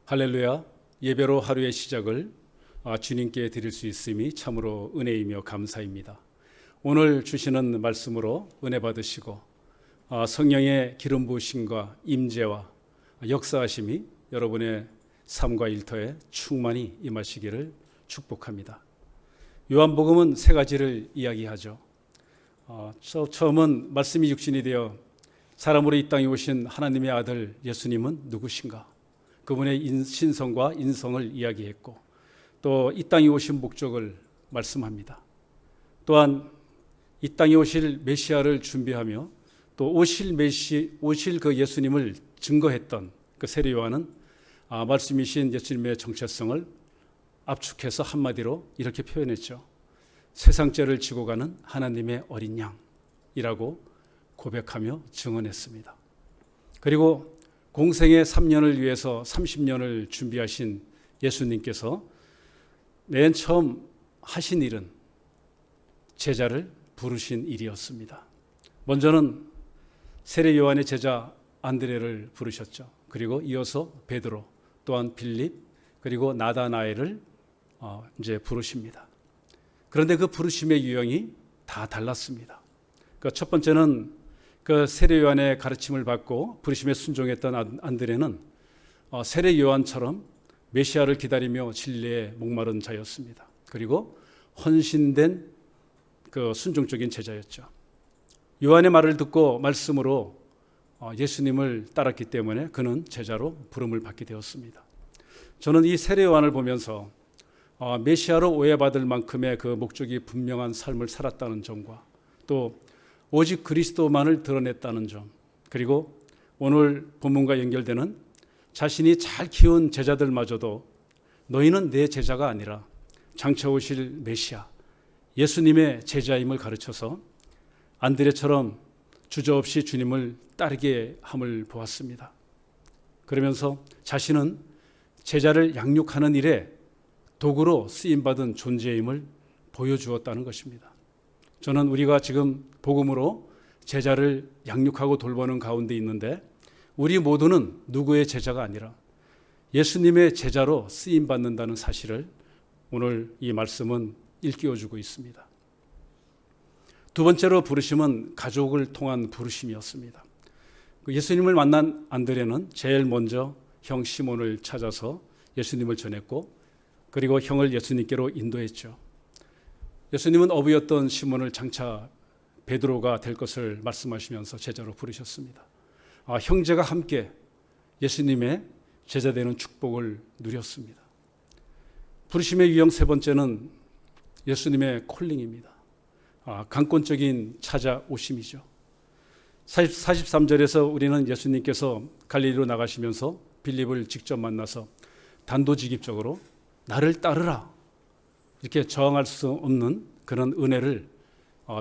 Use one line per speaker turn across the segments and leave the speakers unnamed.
할렐루야. 예배로 하루의 시작을 주님께 드릴 수 있음이 참으로 은혜이며 감사입니다. 오늘 주시는 말씀으로 은혜 받으시고 성령의 기름 부으심과 임재와 역사하심이 여러분의 삶과 일터에 충만히 임하시기를 축복합니다. 요한복음은 세 가지를 이야기하죠. 처음은 말씀이 육신이 되어 사람으로 이 땅에 오신 하나님의 아들 예수님은 누구신가? 그분의 신성과 인성을 이야기했고 또 이 땅에 오신 목적을 말씀합니다. 또한 이 땅에 오실 메시아를 준비하며 또 오실 그 예수님을 증거했던 그 세례 요한은 말씀이신 예수님의 정체성을 압축해서 한마디로 이렇게 표현했죠. 세상 죄를 지고 가는 하나님의 어린 양이라고 고백하며 증언했습니다. 그리고 공생의 3년을 위해서 30년을 준비하신 예수님께서 맨 처음 하신 일은 제자를 부르신 일이었습니다. 먼저는 세례 요한의 제자 안드레를 부르셨죠. 그리고 이어서 베드로, 또한 빌립, 그리고 나다나엘을 이제 부르십니다. 그런데 그 부르심의 유형이 다 달랐습니다. 첫 번째는 그 세례 요한의 가르침을 받고 부르심에 순종했던 안드레는 세례 요한처럼 메시아를 기다리며 진리에 목마른 자였습니다. 그리고 헌신된 그 순종적인 제자였죠. 요한의 말을 듣고 말씀으로 예수님을 따랐기 때문에 그는 제자로 부름을 받게 되었습니다. 저는 이 세례 요한을 보면서 메시아로 오해받을 만큼의 그 목적이 분명한 삶을 살았다는 점과 또 오직 그리스도만을 드러냈다는 점, 그리고 오늘 본문과 연결되는 자신이 잘 키운 제자들마저도 너희는 내 제자가 아니라 장차 오실 메시아 예수님의 제자임을 가르쳐서 안드레처럼 주저없이 주님을 따르게 함을 보았습니다. 그러면서 자신은 제자를 양육하는 일에 도구로 쓰임받은 존재임을 보여주었다는 것입니다. 저는 우리가 지금 복음으로 제자를 양육하고 돌보는 가운데 있는데 우리 모두는 누구의 제자가 아니라 예수님의 제자로 쓰임받는다는 사실을 오늘 이 말씀은 일깨워주고 있습니다. 두 번째로 부르심은 가족을 통한 부르심이었습니다. 예수님을 만난 안드레는 제일 먼저 형 시몬을 찾아서 예수님을 전했고 그리고 형을 예수님께로 인도했죠. 예수님은 어부였던 시몬을 장차 베드로가 될 것을 말씀하시면서 제자로 부르셨습니다. 형제가 함께 예수님의 제자 되는 축복을 누렸습니다. 부르심의 유형 세 번째는 예수님의 콜링입니다. 강권적인 찾아오심이죠. 43절에서 우리는 예수님께서 갈릴리로 나가시면서 빌립을 직접 만나서 단도직입적으로 나를 따르라 이렇게 저항할 수 없는 그런 은혜를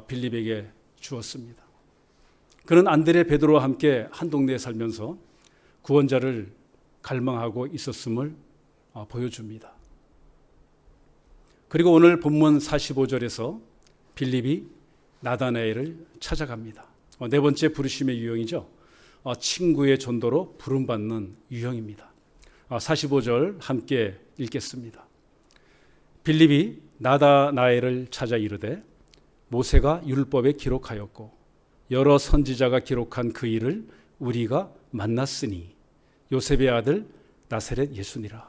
빌립에게 주었습니다. 그는 안드레 베드로와 함께 한 동네에 살면서 구원자를 갈망하고 있었음을 보여줍니다. 그리고 오늘 본문 45절에서 빌립이 나다나엘을 찾아갑니다. 네 번째 부르심의 유형이죠. 친구의 전도로 부름받는 유형입니다. 45절 함께 읽겠습니다. 빌립이 나다나엘을 찾아 이르되 모세가 율법에 기록하였고 여러 선지자가 기록한 그 일을 우리가 만났으니 요셉의 아들 나사렛 예수니라.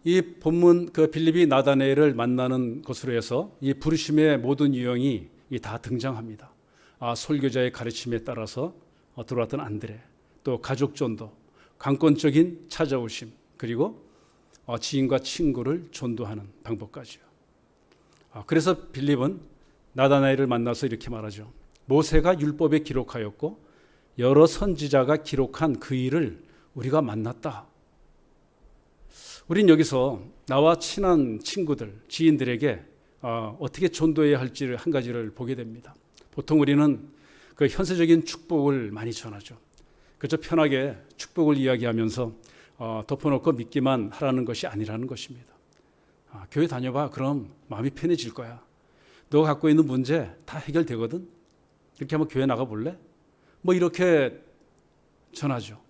이 본문 그 빌립이 나다나엘을 만나는 것으로 해서 이 부르심의 모든 유형이 다 등장합니다. 설교자의 가르침에 따라서 들어왔던 안드레, 또 가족 전도, 강권적인 찾아오심, 그리고 지인과 친구를 전도하는 방법까지요. 그래서 빌립은 나다나엘을 만나서 이렇게 말하죠. 모세가 율법에 기록하였고 여러 선지자가 기록한 그 일을 우리가 만났다. 우린 여기서 나와 친한 친구들, 지인들에게 어떻게 전도해야 할지를 한 가지를 보게 됩니다. 보통 우리는 그 현세적인 축복을 많이 전하죠. 그저 편하게 축복을 이야기하면서 덮어놓고 믿기만 하라는 것이 아니라는 것입니다. 교회 다녀봐. 그럼 마음이 편해질 거야. 너 갖고 있는 문제 다 해결되거든. 이렇게 한번 교회 나가볼래? 뭐 이렇게 전하죠.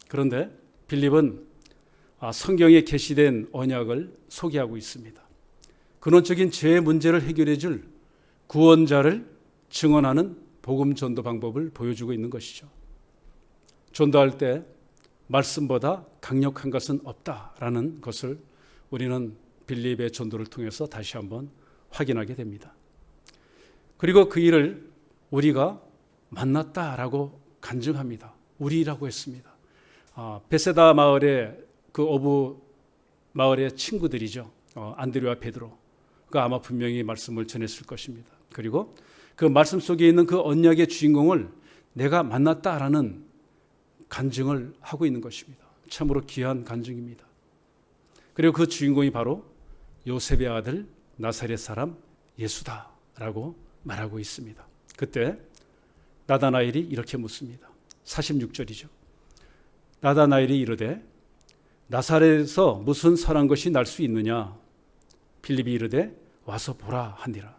그런데 빌립은 성경에 계시된 언약을 소개하고 있습니다. 근원적인 죄의 문제를 해결해 줄 구원자를 증언하는 복음 전도 방법을 보여주고 있는 것이죠. 전도할 때 말씀보다 강력한 것은 없다라는 것을 우리는 빌립의 전도를 통해서 다시 한번 확인하게 됩니다. 그리고 그 일을 우리가 만났다라고 간증합니다. 우리라고 했습니다. 베세다 마을의 그 어부 마을의 친구들이죠. 안드레와 베드로가 아마 분명히 말씀을 전했을 것입니다. 그리고 그 말씀 속에 있는 그 언약의 주인공을 내가 만났다라는 간증을 하고 있는 것입니다. 참으로 귀한 간증입니다. 그리고 그 주인공이 바로 요셉의 아들 나사렛 사람 예수다라고 말하고 있습니다. 그때 나다나엘이 이렇게 묻습니다. 46절이죠. 나다나엘이 이르되 나사렛에서 무슨 선한 것이 날 수 있느냐? 빌립이 이르되 와서 보라 하니라.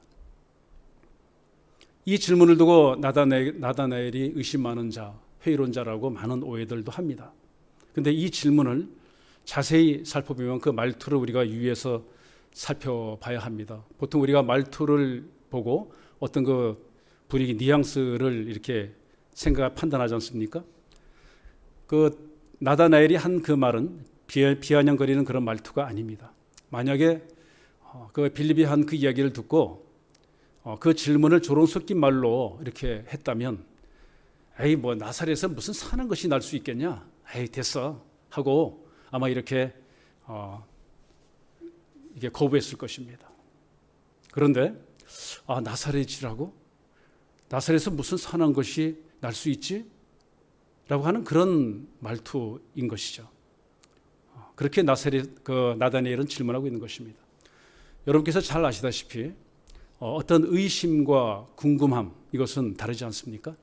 이 질문을 두고 나다나엘이 의심 많은 자, 회의론자라고 많은 오해들도 합니다. 그런데 이 질문을 자세히 살펴보면 그 말투를 우리가 유의해서 살펴봐야 합니다. 보통 우리가 말투를 보고 어떤 그 분위기, 뉘앙스를 이렇게 판단하지 않습니까? 그 나다나엘이 한 그 말은 비아냥거리는 그런 말투가 아닙니다. 만약에 그 빌립이 한 그 이야기를 듣고 그 질문을 조롱 섞인 말로 이렇게 했다면 에이 뭐 나사렛에서 무슨 선한 것이 날 수 있겠냐? 에이 됐어 하고 아마 이렇게 이게 거부했을 것입니다. 그런데 나사렛이라고? 나사렛에서 무슨 선한 것이 날 수 있지? 라고 하는 그런 말투인 것이죠. 그렇게 나다니엘은 질문하고 있는 것입니다. 여러분께서 잘 아시다시피 어떤 의심과 궁금함, 이것은 다르지 않습니까?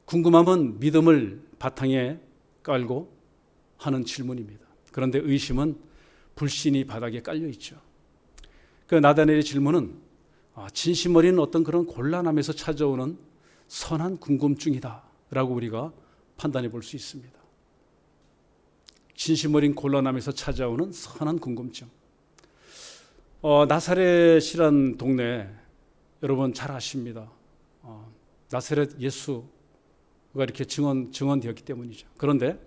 궁금함은 믿음을 바탕에 깔고 하는 질문입니다. 그런데 의심은 불신이 바닥에 깔려 있죠. 그 나다니엘의 질문은 진심 어린 어떤 그런 곤란함에서 찾아오는 선한 궁금증이다라고 우리가 판단해 볼 수 있습니다. 진심 어린 곤란함에서 찾아오는 선한 궁금증. 나사렛이란 동네 여러분 잘 아십니다. 나사렛 예수가 이렇게 증언되었기 때문이죠. 그런데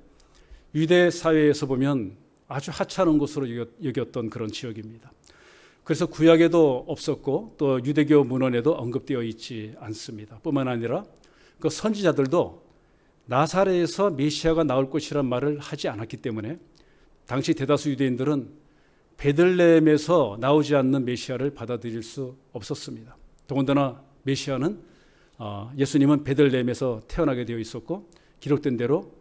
유대 사회에서 보면 아주 하찮은 곳으로 여겼던 그런 지역입니다. 그래서 구약에도 없었고 또 유대교 문헌에도 언급되어 있지 않습니다. 뿐만 아니라 그 선지자들도 나사렛에서 메시아가 나올 것이란 말을 하지 않았기 때문에 당시 대다수 유대인들은 베들레헴에서 나오지 않는 메시아를 받아들일 수 없었습니다. 더군다나 메시아는 예수님은 베들레헴에서 태어나게 되어 있었고 기록된 대로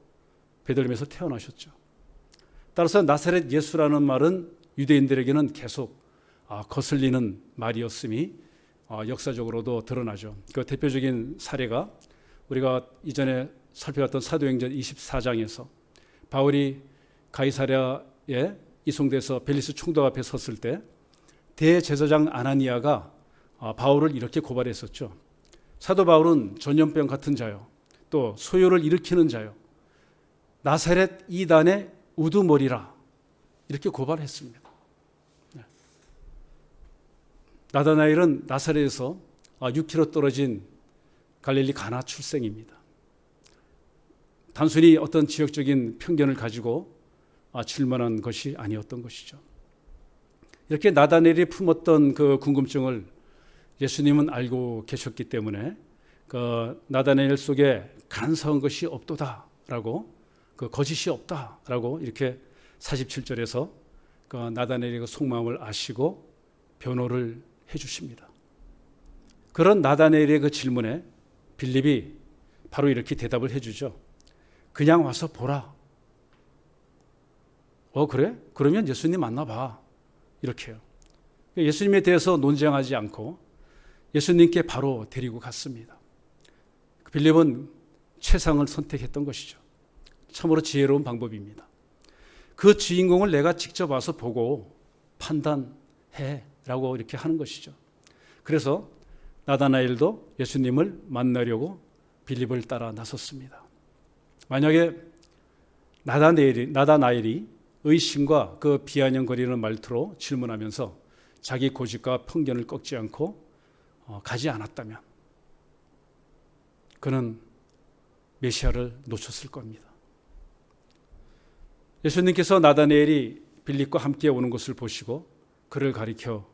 베들레헴에서 태어나셨죠. 따라서 나사렛 예수라는 말은 유대인들에게는 계속 거슬리는 말이었음이 역사적으로도 드러나죠. 그 대표적인 사례가 우리가 이전에 살펴봤던 사도행전 24장에서 바울이 가이사랴에 이송돼서 벨리스 총독 앞에 섰을 때 대제사장 아나니아가 바울을 이렇게 고발했었죠. 사도 바울은 전염병 같은 자요, 또 소요를 일으키는 자요, 나사렛 이단의 우두머리라, 이렇게 고발했습니다. 나다나엘은 나사렛에서 6km 떨어진 갈릴리 가나 출생입니다. 단순히 어떤 지역적인 편견을 가지고 질문한 것이 아니었던 것이죠. 이렇게 나다나엘이 품었던 그 궁금증을 예수님은 알고 계셨기 때문에 그 나다나엘 속에 간사한 것이 없도다라고, 그 거짓이 없다라고 이렇게 47절에서 그 나다나엘의 그 속마음을 아시고 변호를 해주십니다. 그런 나다나엘의 그 질문에 빌립이 바로 이렇게 대답을 해주죠. 그냥 와서 보라. 그래? 그러면 예수님 만나봐. 이렇게요. 예수님에 대해서 논쟁하지 않고 예수님께 바로 데리고 갔습니다. 빌립은 최상을 선택했던 것이죠. 참으로 지혜로운 방법입니다. 그 주인공을 내가 직접 와서 보고 판단해 라고 이렇게 하는 것이죠. 그래서 나다나엘도 예수님을 만나려고 빌립을 따라 나섰습니다. 만약에 나다나엘이 의심과 그 비아냥거리는 말투로 질문하면서 자기 고집과 편견을 꺾지 않고 가지 않았다면 그는 메시아를 놓쳤을 겁니다. 예수님께서 나다나엘이 빌립과 함께 오는 것을 보시고 그를 가리켜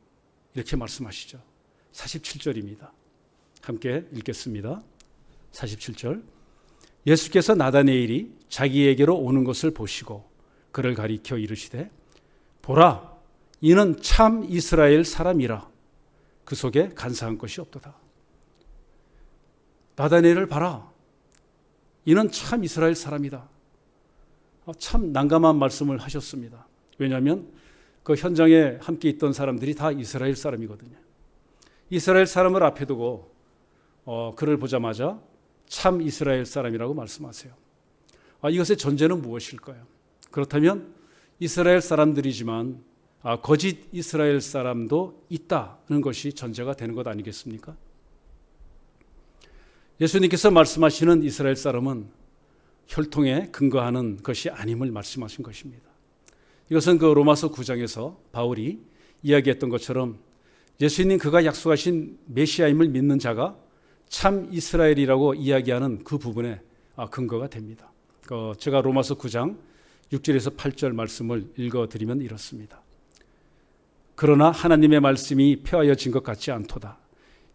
이렇게 말씀하시죠. 47절입니다. 함께 읽겠습니다. 47절. 예수께서 나다나엘이 자기에게로 오는 것을 보시고 그를 가리켜 이르시되 보라, 이는 참 이스라엘 사람이라. 그 속에 간사한 것이 없도다. 나다나엘을 봐라. 이는 참 이스라엘 사람이다. 참 난감한 말씀을 하셨습니다. 왜냐하면 그 현장에 함께 있던 사람들이 다 이스라엘 사람이거든요. 이스라엘 사람을 앞에 두고 그를 보자마자 참 이스라엘 사람이라고 말씀하세요. 이것의 전제는 무엇일까요? 그렇다면 이스라엘 사람들이지만 거짓 이스라엘 사람도 있다는 것이 전제가 되는 것 아니겠습니까? 예수님께서 말씀하시는 이스라엘 사람은 혈통에 근거하는 것이 아님을 말씀하신 것입니다. 이것은 그 로마서 9장에서 바울이 이야기했던 것처럼 예수님 그가 약속하신 메시아임을 믿는 자가 참 이스라엘이라고 이야기하는 그 부분에 근거가 됩니다. 제가 로마서 9장 6절에서 8절 말씀을 읽어드리면 이렇습니다. 그러나 하나님의 말씀이 폐하여진 것 같지 않도다.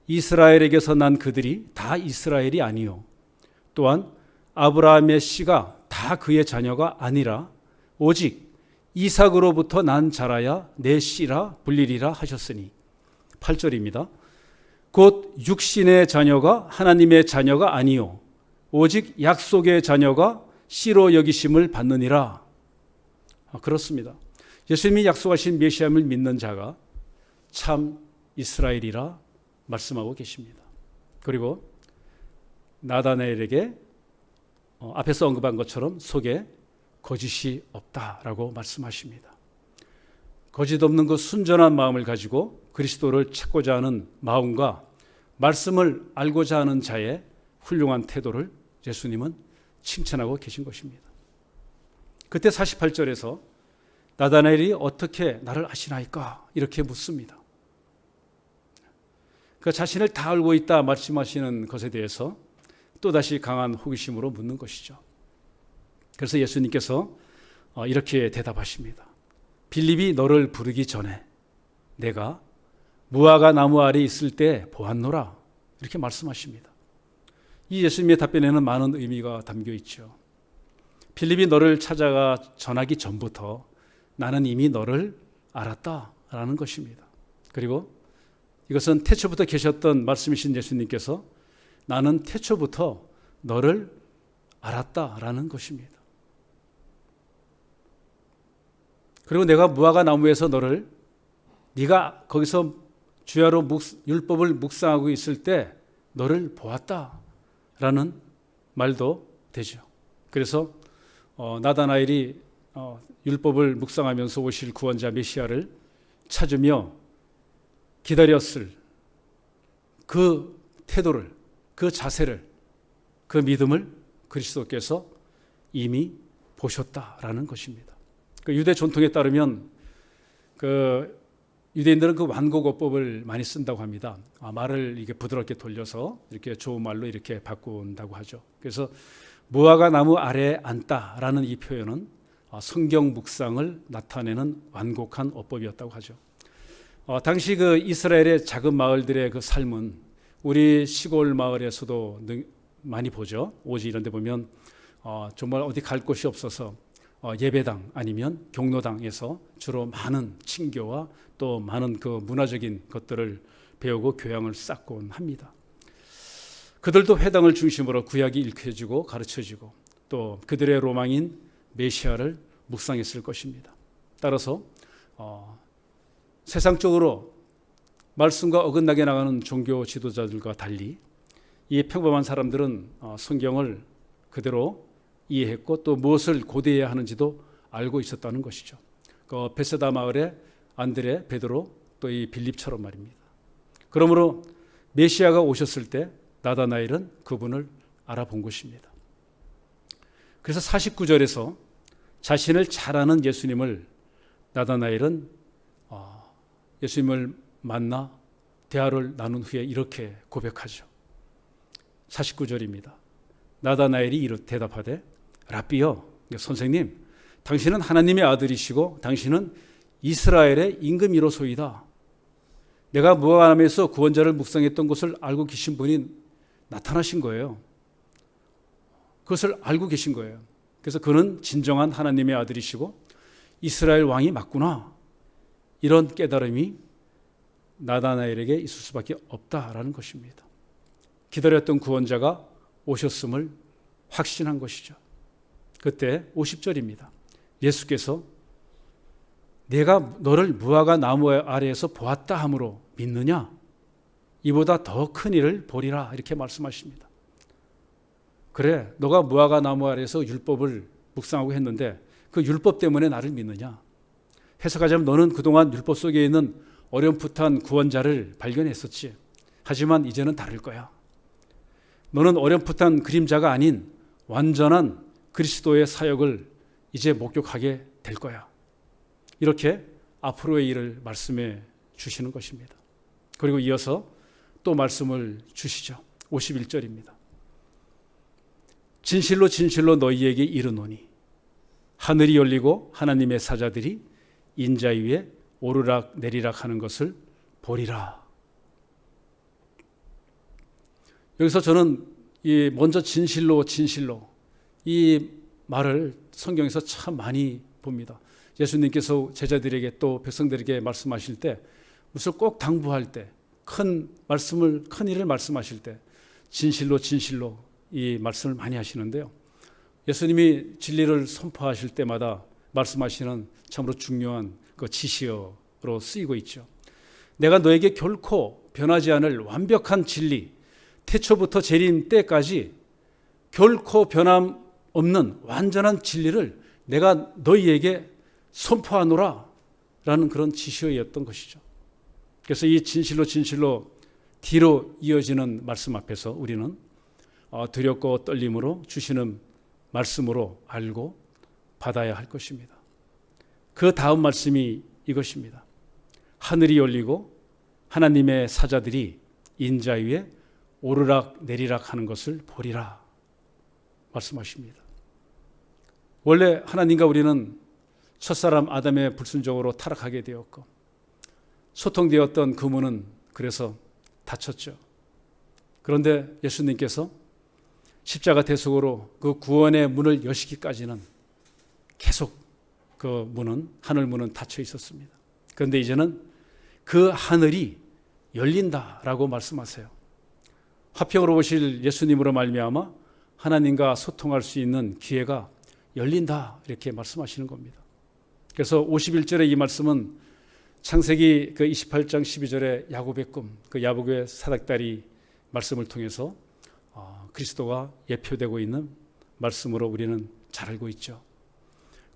이스라엘에게서 난 그들이 다 이스라엘이 아니요 또한 아브라함의 씨가 다 그의 자녀가 아니라 오직 이삭으로부터 난 자라야 내 씨라 불리리라 하셨으니 8절입니다. 곧 육신의 자녀가 하나님의 자녀가 아니요 오직 약속의 자녀가 씨로 여기심을 받느니라. 그렇습니다. 예수님이 약속하신 메시아임을 믿는 자가 참 이스라엘이라 말씀하고 계십니다. 그리고 나다나엘에게 앞에서 언급한 것처럼 속에 거짓이 없다라고 말씀하십니다. 거짓 없는 그 순전한 마음을 가지고 그리스도를 찾고자 하는 마음과 말씀을 알고자 하는 자의 훌륭한 태도를 예수님은 칭찬하고 계신 것입니다. 그때 48절에서 나다나엘이 어떻게 나를 아시나이까 이렇게 묻습니다. 그 자신을 다 알고 있다 말씀하시는 것에 대해서 또다시 강한 호기심으로 묻는 것이죠. 그래서 예수님께서 이렇게 대답하십니다. 빌립이 너를 부르기 전에 내가 무화과 나무 아래 있을 때 보았노라 이렇게 말씀하십니다. 이 예수님의 답변에는 많은 의미가 담겨 있죠. 빌립이 너를 찾아가 전하기 전부터 나는 이미 너를 알았다라는 것입니다. 그리고 이것은 태초부터 계셨던 말씀이신 예수님께서 나는 태초부터 너를 알았다라는 것입니다. 그리고 내가 무화과 나무에서 너를 네가 거기서 주야로 율법을 묵상하고 있을 때 너를 보았다라는 말도 되죠. 그래서 나다나엘이 율법을 묵상하면서 오실 구원자 메시아를 찾으며 기다렸을 그 태도를, 그 자세를, 그 믿음을 그리스도께서 이미 보셨다라는 것입니다. 그 유대 전통에 따르면 그 유대인들은 그 완곡어법을 많이 쓴다고 합니다. 말을 이게 부드럽게 돌려서 이렇게 좋은 말로 이렇게 바꾼다고 하죠. 그래서 무화과 나무 아래에 앉다라는 이 표현은 성경 묵상을 나타내는 완곡한 어법이었다고 하죠. 당시 그 이스라엘의 작은 마을들의 그 삶은 우리 시골 마을에서도 많이 보죠. 오지 이런 데 보면 정말 어디 갈 곳이 없어서 예배당 아니면 경로당에서 주로 많은 친교와 또 많은 그 문화적인 것들을 배우고 교양을 쌓곤 합니다. 그들도 회당을 중심으로 구약이 읽혀지고 가르쳐지고 또 그들의 로망인 메시아를 묵상했을 것입니다. 따라서 세상적으로 말씀과 어긋나게 나가는 종교 지도자들과 달리 이 평범한 사람들은 성경을 그대로 이해했고 또 무엇을 고대해야 하는지도 알고 있었다는 것이죠. 그 베세다 마을의 안드레, 베드로 또 이 빌립처럼 말입니다. 그러므로 메시아가 오셨을 때 나다나엘은 그분을 알아본 것입니다. 그래서 49절에서 자신을 잘 아는 예수님을 나다나엘은 예수님을 만나 대화를 나눈 후에 이렇게 고백하죠. 49절입니다. 나다나엘이 대답하되 랍비여, 선생님, 당신은 하나님의 아들이시고 당신은 이스라엘의 임금이로소이다. 내가 무화과나무에서 구원자를 묵상했던 것을 알고 계신 분이 나타나신 거예요. 그것을 알고 계신 거예요. 그래서 그는 진정한 하나님의 아들이시고 이스라엘 왕이 맞구나. 이런 깨달음이 나다나엘에게 있을 수밖에 없다라는 것입니다. 기다렸던 구원자가 오셨음을 확신한 것이죠. 그때 50절입니다. 예수께서 내가 너를 무화과 나무 아래에서 보았다 함으로 믿느냐? 이보다 더 큰 일을 보리라 이렇게 말씀하십니다. 그래, 너가 무화과 나무 아래에서 율법을 묵상하고 했는데 그 율법 때문에 나를 믿느냐? 해석하자면 너는 그동안 율법 속에 있는 어렴풋한 구원자를 발견했었지. 하지만 이제는 다를 거야. 너는 어렴풋한 그림자가 아닌 완전한 그리스도의 사역을 이제 목격하게 될 거야. 이렇게 앞으로의 일을 말씀해 주시는 것입니다. 그리고 이어서 또 말씀을 주시죠. 51절입니다. 진실로 진실로 너희에게 이르노니 하늘이 열리고 하나님의 사자들이 인자 위에 오르락 내리락 하는 것을 보리라. 여기서 저는 먼저 진실로 이 말을 성경에서 참 많이 봅니다. 예수님께서 제자들에게 또 백성들에게 말씀하실 때 무엇을 꼭 당부할 때 큰 일을 말씀하실 때 진실로 이 말씀을 많이 하시는데요. 예수님이 진리를 선포하실 때마다 말씀하시는 참으로 중요한 그 지시어로 쓰이고 있죠. 내가 너에게 결코 변하지 않을 완벽한 진리, 태초부터 재림 때까지 결코 변함 없는 완전한 진리를 내가 너희에게 선포하노라 라는 그런 지시어였던 것이죠. 그래서 이 진실로 뒤로 이어지는 말씀 앞에서 우리는 두렵고 떨림으로 주시는 말씀으로 알고 받아야 할 것입니다. 그 다음 말씀이 이것입니다. 하늘이 열리고 하나님의 사자들이 인자 위에 오르락 내리락 하는 것을 보리라 말씀하십니다. 원래 하나님과 우리는 첫사람 아담의 불순종으로 타락하게 되었고 소통되었던 그 문은 그래서 닫혔죠. 그런데 예수님께서 십자가 대속으로 그 구원의 문을 여시기까지는 계속 그 문은, 하늘 문은 닫혀 있었습니다. 그런데 이제는 그 하늘이 열린다라고 말씀하세요. 화평으로 오실 예수님으로 말미암아 하나님과 소통할 수 있는 기회가 열린다 이렇게 말씀하시는 겁니다. 그래서 51절의 이 말씀은 창세기 그 28장 12절의 야곱의 꿈, 그 야곱의 사닥다리 말씀을 통해서 그리스도가 예표되고 있는 말씀으로 우리는 잘 알고 있죠.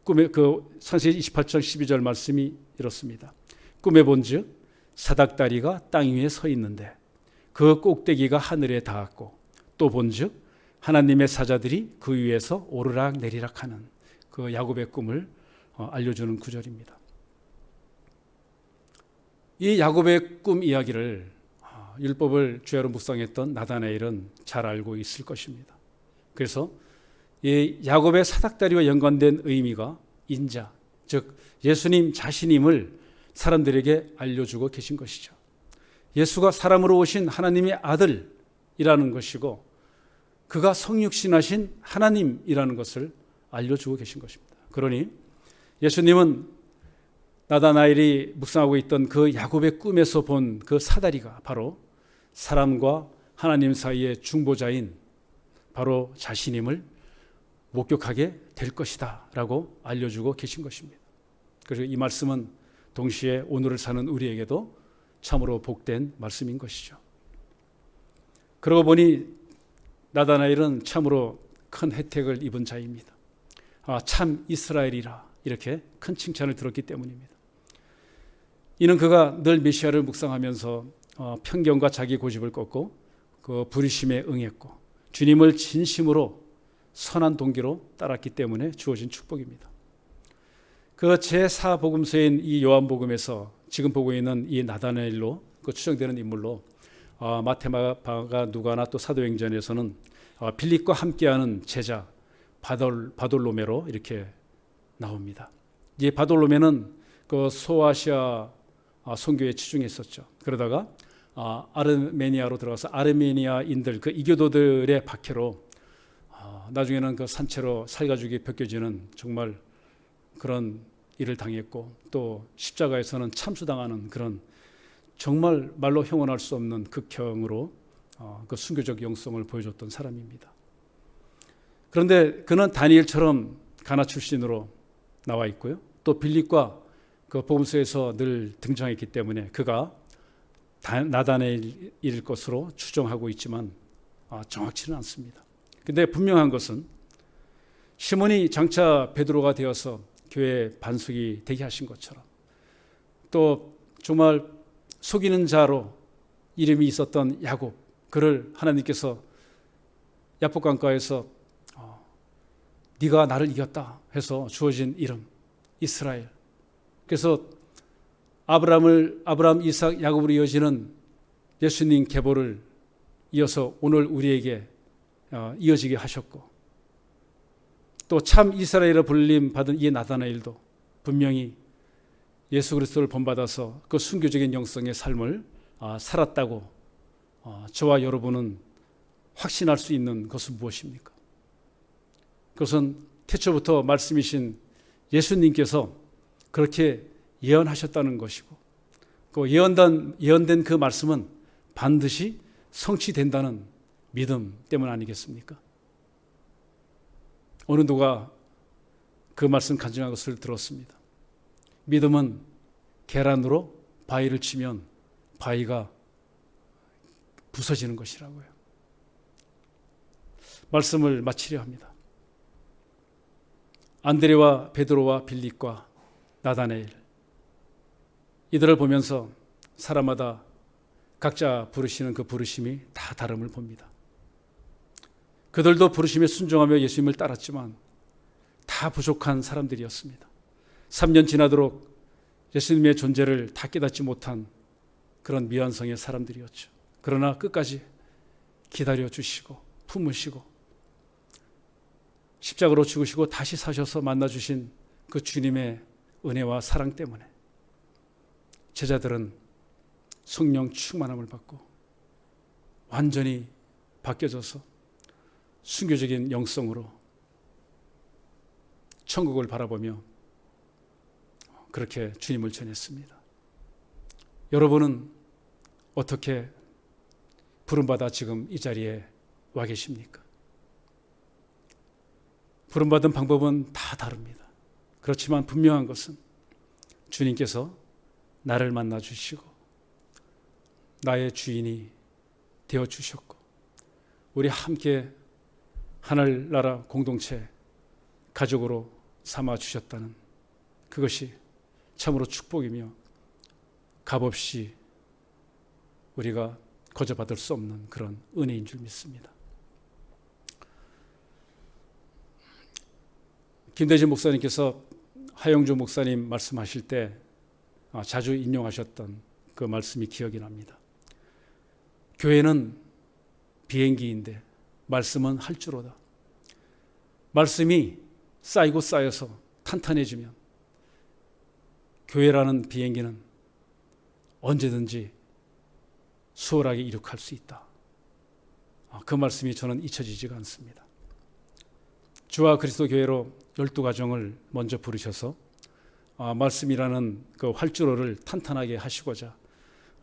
꿈의 그 창세기 28장 12절 말씀이 이렇습니다. 꿈에 본즉 사닥다리가 땅 위에 서 있는데 그 꼭대기가 하늘에 닿았고 또 본즉 하나님의 사자들이 그 위에서 오르락 내리락 하는 그 야곱의 꿈을 알려주는 구절입니다. 이 야곱의 꿈 이야기를 율법을 주야로 묵상했던 나다나엘은 잘 알고 있을 것입니다. 그래서 이 야곱의 사닥다리와 연관된 의미가 인자, 즉 예수님 자신임을 사람들에게 알려주고 계신 것이죠. 예수가 사람으로 오신 하나님의 아들이라는 것이고 그가 성육신하신 하나님이라는 것을 알려주고 계신 것입니다. 그러니 예수님은 나다나엘이 묵상하고 있던 그 야곱의 꿈에서 본 그 사다리가 바로 사람과 하나님 사이의 중보자인 바로 자신임을 목격하게 될 것이다 라고 알려주고 계신 것입니다. 그리고 이 말씀은 동시에 오늘을 사는 우리에게도 참으로 복된 말씀인 것이죠. 그러고 보니 나다나엘은 참으로 큰 혜택을 입은 자입니다. 참 이스라엘이라 이렇게 큰 칭찬을 들었기 때문입니다. 이는 그가 늘 메시아를 묵상하면서 편견과 자기 고집을 꺾고 그 부르심에 응했고 주님을 진심으로 선한 동기로 따랐기 때문에 주어진 축복입니다. 그 제4복음서인 이 요한복음에서 지금 보고 있는 이 나다나엘로 그 추정되는 인물로 마태마가 누가나 또 사도행전에서는 빌립과 함께하는 제자 바돌로메로 이렇게 나옵니다. 이 바돌로메는 그 소아시아 선교에 치중했었죠. 그러다가 아르메니아로 들어가서 아르메니아인들 그 이교도들의 박해로 나중에는 그 산채로 살가죽이 벗겨지는 정말 그런 일을 당했고 또 십자가에서는 참수당하는 그런 정말 말로 형언할 수 없는 극형으로 그 순교적 영성을 보여줬던 사람입니다. 그런데 그는 다니엘처럼 가나 출신으로 나와 있고요. 또 빌립과 그 복음서에서 늘 등장했기 때문에 그가 나다나엘일 것으로 추정하고 있지만 정확치는 않습니다. 근데 분명한 것은 시몬이 장차 베드로가 되어서 교회 반석이 되게 하신 것처럼 또 정말 속이는 자로 이름이 있었던 야곱, 그를 하나님께서 야복강가에서 네가 나를 이겼다 해서 주어진 이름 이스라엘. 그래서 아브라함, 이삭, 야곱으로 이어지는 예수님 계보를 이어서 오늘 우리에게 이어지게 하셨고 또 참 이스라엘을 불림 받은 이 나다나엘도 분명히 예수 그리스도를 본받아서 그 순교적인 영성의 삶을 살았다고 저와 여러분은 확신할 수 있는 것은 무엇입니까? 그것은 태초부터 말씀이신 예수님께서 그렇게 예언하셨다는 것이고 그 예언된 그 말씀은 반드시 성취된다는 믿음 때문 아니겠습니까? 어느 누가 그 말씀 간증한 것을 들었습니다. 믿음은 계란으로 바위를 치면 바위가 부서지는 것이라고요. 말씀을 마치려 합니다. 안드레와 베드로와 빌립과 나다나엘 이들을 보면서 사람마다 각자 부르시는 그 부르심이 다 다름을 봅니다. 그들도 부르심에 순종하며 예수님을 따랐지만 다 부족한 사람들이었습니다. 3년 지나도록 예수님의 존재를 다 깨닫지 못한 그런 미완성의 사람들이었죠. 그러나 끝까지 기다려주시고 품으시고 십자가로 죽으시고 다시 사셔서 만나주신 그 주님의 은혜와 사랑 때문에 제자들은 성령 충만함을 받고 완전히 바뀌어져서 순교적인 영성으로 천국을 바라보며 그렇게 주님을 전했습니다. 여러분은 어떻게 부름받아 지금 이 자리에 와 계십니까? 부름받은 방법은 다 다릅니다. 그렇지만 분명한 것은 주님께서 나를 만나 주시고 나의 주인이 되어 주셨고 우리 함께 하늘나라 공동체 가족으로 삼아 주셨다는 그것이 참으로 축복이며 값없이 우리가 거저받을 수 없는 그런 은혜인 줄 믿습니다. 김대진 목사님께서 하영주 목사님 말씀하실 때 자주 인용하셨던 그 말씀이 기억이 납니다. 교회는 비행기인데 말씀은 할주로다. 말씀이 쌓이고 쌓여서 탄탄해지면 교회라는 비행기는 언제든지 수월하게 이륙할 수 있다. 그 말씀이 저는 잊혀지지가 않습니다. 주와 그리스도 교회로 12가정을 먼저 부르셔서 말씀이라는 그 활주로를 탄탄하게 하시고자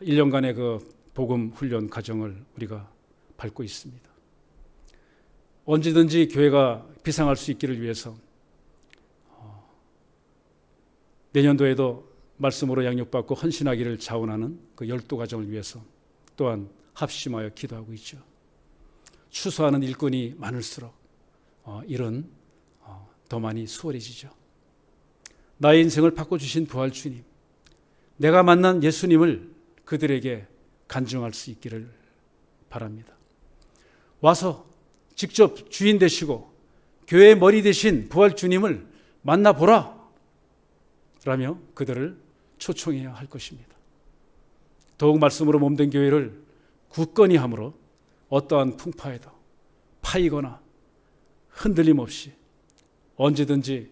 1년간의 그 복음 훈련 과정을 우리가 밟고 있습니다. 언제든지 교회가 비상할 수 있기를 위해서 내년도에도 말씀으로 양육받고 헌신하기를 자원하는 그 12가정을 위해서 또한 합심하여 기도하고 있죠. 추수하는 일꾼이 많을수록 일은 더 많이 수월해지죠. 나의 인생을 바꿔주신 부활 주님, 내가 만난 예수님을 그들에게 간증할 수 있기를 바랍니다. 와서 직접 주인 되시고 교회의 머리 되신 부활 주님을 만나보라. 라며 그들을 초청해야 할 것입니다. 더욱 말씀으로 몸된 교회를 굳건히 함으로 어떠한 풍파에도 파이거나 흔들림 없이 언제든지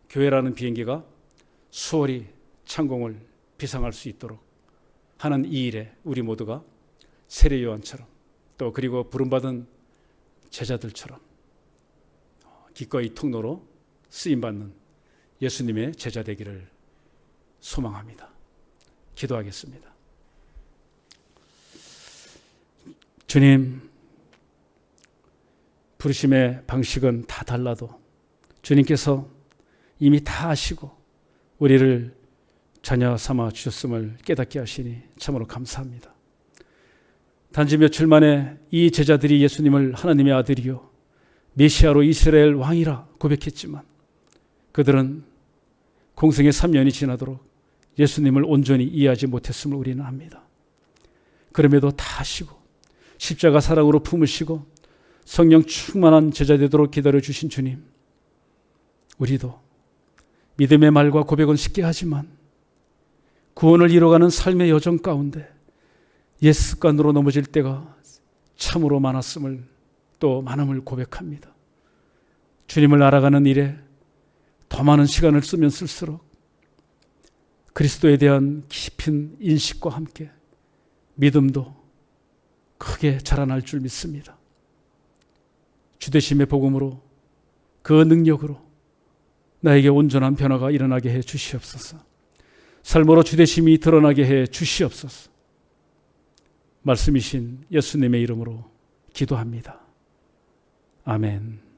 교회라는 비행기가 수월히 창공을 비상할 수 있도록 하는 이 일에 우리 모두가 세례 요한처럼 또 그리고 부름받은 제자들처럼 기꺼이 통로로 쓰임받는 예수님의 제자 되기를 소망합니다. 기도하겠습니다. 주님, 부르심의 방식은 다 달라도 주님께서 이미 다 아시고 우리를 자녀 삼아 주셨음을 깨닫게 하시니 참으로 감사합니다. 단지 며칠 만에 이 제자들이 예수님을 하나님의 아들이요 메시아로 이스라엘 왕이라 고백했지만 그들은 공생의 3년이 지나도록 예수님을 온전히 이해하지 못했음을 우리는 압니다. 그럼에도 다 아시고 십자가 사랑으로 품으시고 성령 충만한 제자 되도록 기다려주신 주님, 우리도 믿음의 말과 고백은 쉽게 하지만 구원을 이뤄가는 삶의 여정 가운데 옛 습관으로 넘어질 때가 참으로 많았음을 또 많음을 고백합니다. 주님을 알아가는 일에 더 많은 시간을 쓰면 쓸수록 그리스도에 대한 깊은 인식과 함께 믿음도 크게 자라날 줄 믿습니다. 주되심의 복음으로 그 능력으로 나에게 온전한 변화가 일어나게 해 주시옵소서. 삶으로 주되심이 드러나게 해 주시옵소서. 말씀이신 예수님의 이름으로 기도합니다. 아멘.